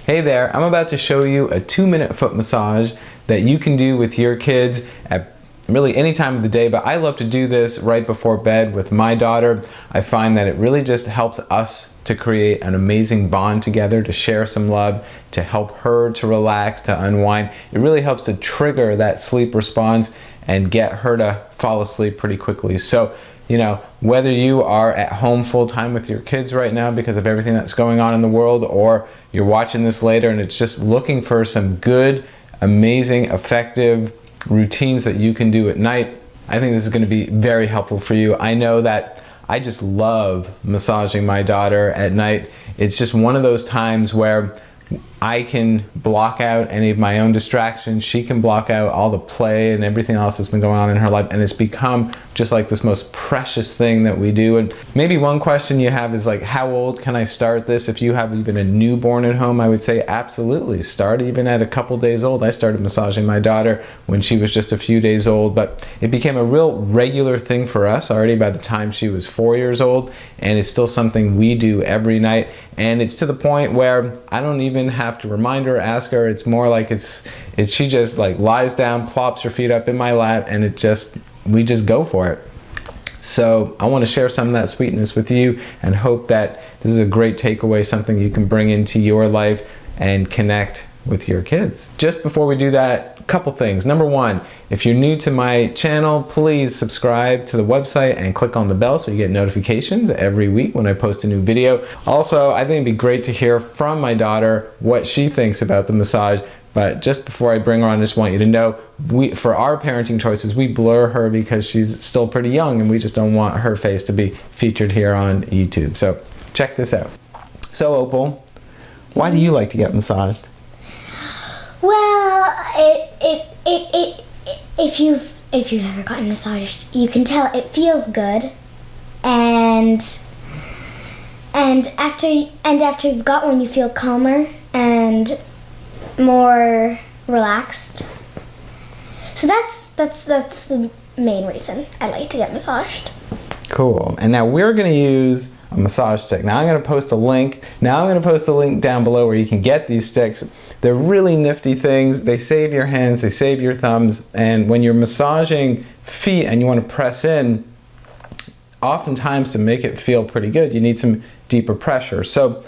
Hey there, I'm about to show you a 2-minute foot massage that you can do with your kids at really any time of the day, but I love to do this right before bed with my daughter. I find that it really just helps us to create an amazing bond together, to share some love, to help her to relax, to unwind. It really helps to trigger that sleep response and get her to fall asleep pretty quickly. So, you know, whether you are at home full time with your kids right now because of everything that's going on in the world, or you're watching this later and it's just looking for some good, amazing, effective routines that you can do at night, I think this is going to be very helpful for you. I know that I just love massaging my daughter at night. It's just one of those times where I can block out any of my own distractions. She can block out all the play and everything else that's been going on in her life, and it's become just like this most precious thing that we do. And maybe one question you have is like, how old can I start this? If you have even a newborn at home, I would say absolutely start even at a couple days old. I started massaging my daughter when she was just a few days old, but it became a real regular thing for us already by the time she was 4 years old, and it's still something we do every night. And it's to the point where I don't even have to remind her, ask her. It's more like she just like lies down, plops her feet up in my lap, and we just go for it. So I want to share some of that sweetness with you and hope that this is a great takeaway, something you can bring into your life and connect with your kids. Just before we do that, a couple things. Number one, if you're new to my channel, please subscribe to the website and click on the bell so you get notifications every week when I post a new video. Also, I think it'd be great to hear from my daughter what she thinks about the massage. But just before I bring her on, I just want you to know, for our parenting choices, we blur her because she's still pretty young and we just don't want her face to be featured here on YouTube. So check this out. So Opal, why do you like to get massaged? Well, if you've ever gotten massaged, you can tell it feels good, and after you've got one, you feel calmer and more relaxed. So that's the main reason I like to get massaged. Cool. And now we're going to use a massage stick. Now I'm going to post a link. Down below where you can get these sticks. They're really nifty things. They save your hands, they save your thumbs, and when you're massaging feet and you want to press in, oftentimes to make it feel pretty good, you need some deeper pressure. So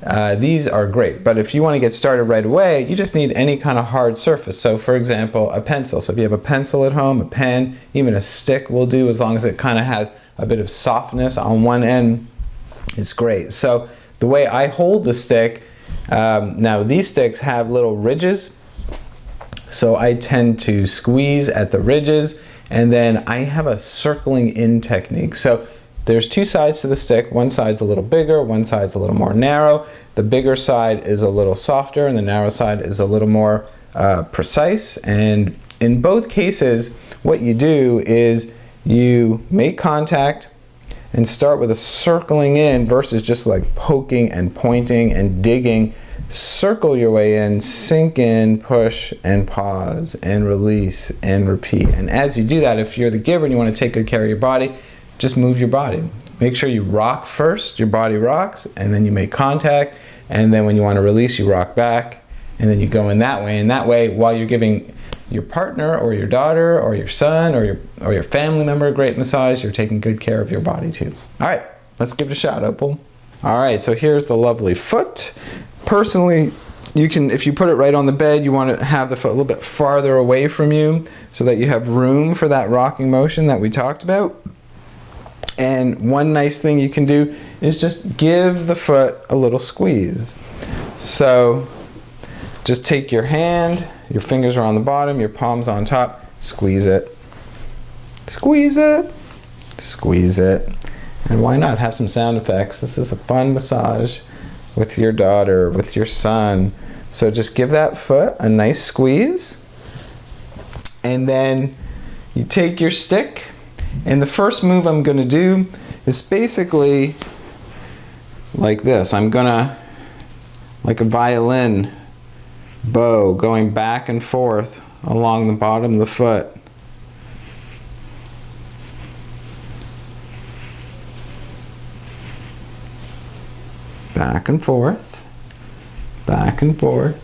these are great, but if you want to get started right away, you just need any kind of hard surface. So for example, a pencil. So if you have a pencil at home, a pen, even a stick will do, as long as it kind of has a bit of softness on one end. It's great. So the way I hold the stick, now these sticks have little ridges, so I tend to squeeze at the ridges, and then I have a circling in technique. So there's two sides to the stick. One side's a little bigger, one side's a little more narrow. The bigger side is a little softer and the narrow side is a little more precise. And in both cases, what you do is you make contact and start with a circling in versus just like poking and pointing and digging. Circle your way in, sink in, push and pause and release and repeat. And as you do that, if you're the giver and you want to take good care of your body, just move your body. Make sure you rock first, your body rocks, and then you make contact, and then when you want to release, you rock back, and then you go in that way. And that way, while you're giving your partner or your daughter or your son or your family member a great massage, you're taking good care of your body too. All right, let's give it a shot, Opal. All right, so here's the lovely foot. Personally, you can, if you put it right on the bed, you want to have the foot a little bit farther away from you so that you have room for that rocking motion that we talked about. And one nice thing you can do is just give the foot a little squeeze. So just take your hand, your fingers are on the bottom, your palms on top, squeeze it, squeeze it, squeeze it. And why not have some sound effects? This is a fun massage with your daughter, with your son. So just give that foot a nice squeeze. And then you take your stick, and the first move I'm going to do is basically like this. I'm going to, like a violin bow, going back and forth along the bottom of the foot. Back and forth, back and forth.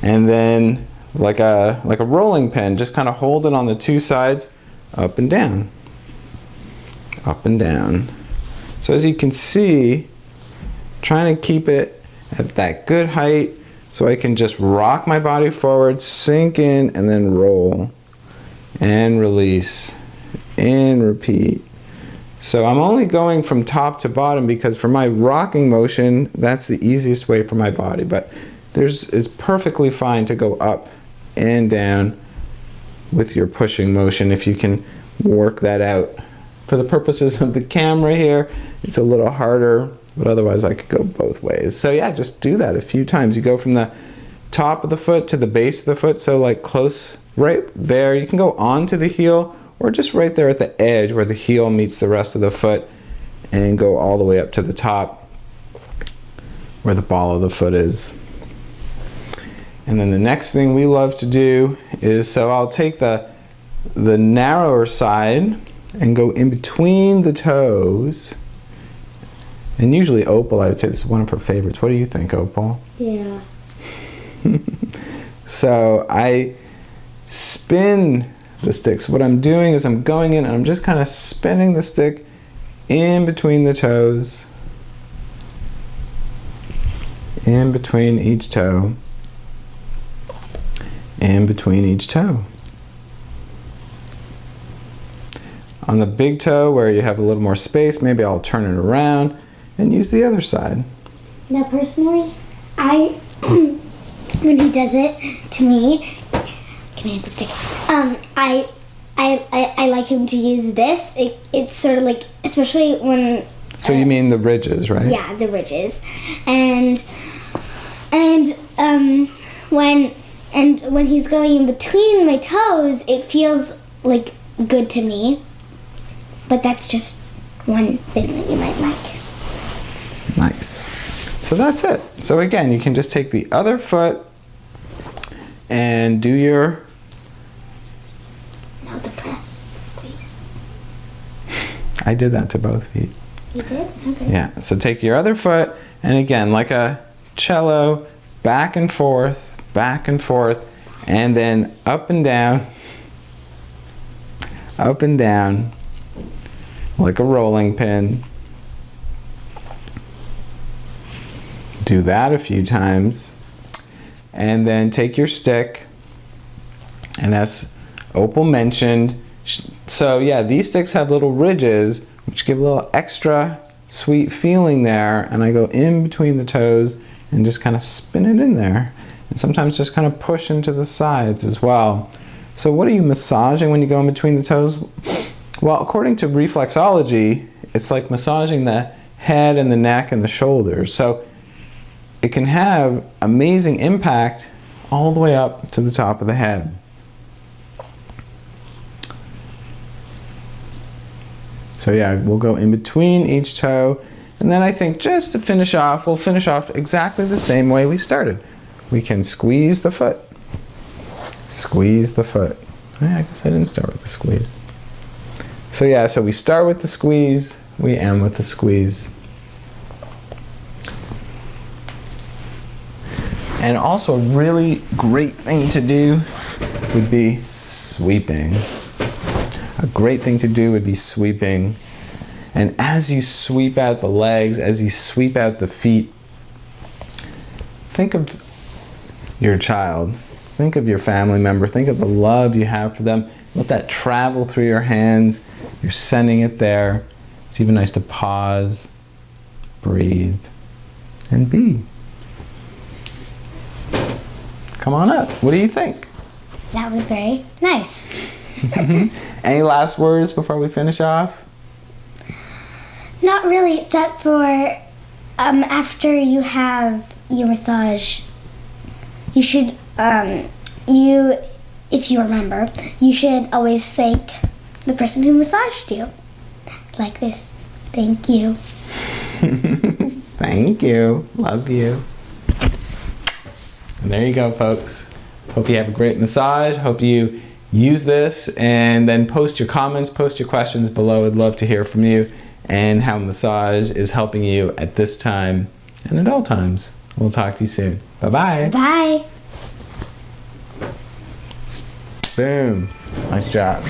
And then like a rolling pin, just kind of hold it on the two sides, up and down. Up and down. So as you can see, trying to keep it at that good height so I can just rock my body forward, sink in, and then roll. And release. And repeat. So I'm only going from top to bottom because for my rocking motion, that's the easiest way for my body. But it's perfectly fine to go up and down with your pushing motion if you can work that out. For the purposes of the camera here, it's a little harder, but otherwise I could go both ways. So yeah, just do that a few times. You go from the top of the foot to the base of the foot, so like close right there. You can go onto the heel or just right there at the edge where the heel meets the rest of the foot and go all the way up to the top where the ball of the foot is. And then the next thing we love to do is, so I'll take the narrower side and go in between the toes. And usually Opal, I would say this is one of her favorites. What do you think, Opal? Yeah. So I spin the stick. So what I'm doing is I'm going in and I'm just kind of spinning the stick in between the toes. In between each toe. In between each toe. On the big toe where you have a little more space, maybe I'll turn it around and use the other side. Now personally, when he does it to me, can I have the stick? I like him to use this. It's sort of like, especially when... So you mean the ridges, right? Yeah, the ridges. And when he's going in between my toes, it feels like good to me. But that's just one thing that you might like. Nice. So that's it. So again, you can just take the other foot and do your... Now the press, the squeeze. I did that to both feet. You did? Okay. Yeah, so take your other foot and again, like a cello, back and forth, and then up and down, like a rolling pin. Do that a few times. And then take your stick, and as Opal mentioned, so yeah, these sticks have little ridges which give a little extra sweet feeling there, and I go in between the toes and just kind of spin it in there, and sometimes just kind of push into the sides as well. So what are you massaging when you go in between the toes? Well, according to reflexology, it's like massaging the head and the neck and the shoulders. So it can have amazing impact all the way up to the top of the head. So yeah, we'll go in between each toe, and then I think just to finish off, we'll finish off exactly the same way we started. We can squeeze the foot. Squeeze the foot. I guess I didn't start with the squeeze. So yeah, so we start with the squeeze, we end with the squeeze. And also a really great thing to do would be sweeping. A great thing to do would be sweeping. And as you sweep out the legs, as you sweep out the feet, think of your child. Think of your family member. Think of the love you have for them. Let that travel through your hands. You're sending it there. It's even nice to pause, breathe, and be. Come on up. What do you think? That was very nice. Any last words before we finish off? Not really, except for after you have your massage, you should, if you remember, you should always thank the person who massaged you. Like this. Thank you. Thank you. Love you. And there you go, folks. Hope you have a great massage. Hope you use this, and then post your comments, post your questions below. I'd love to hear from you and how massage is helping you at this time and at all times We'll talk to you soon. Bye-bye. Bye. Boom. Nice job.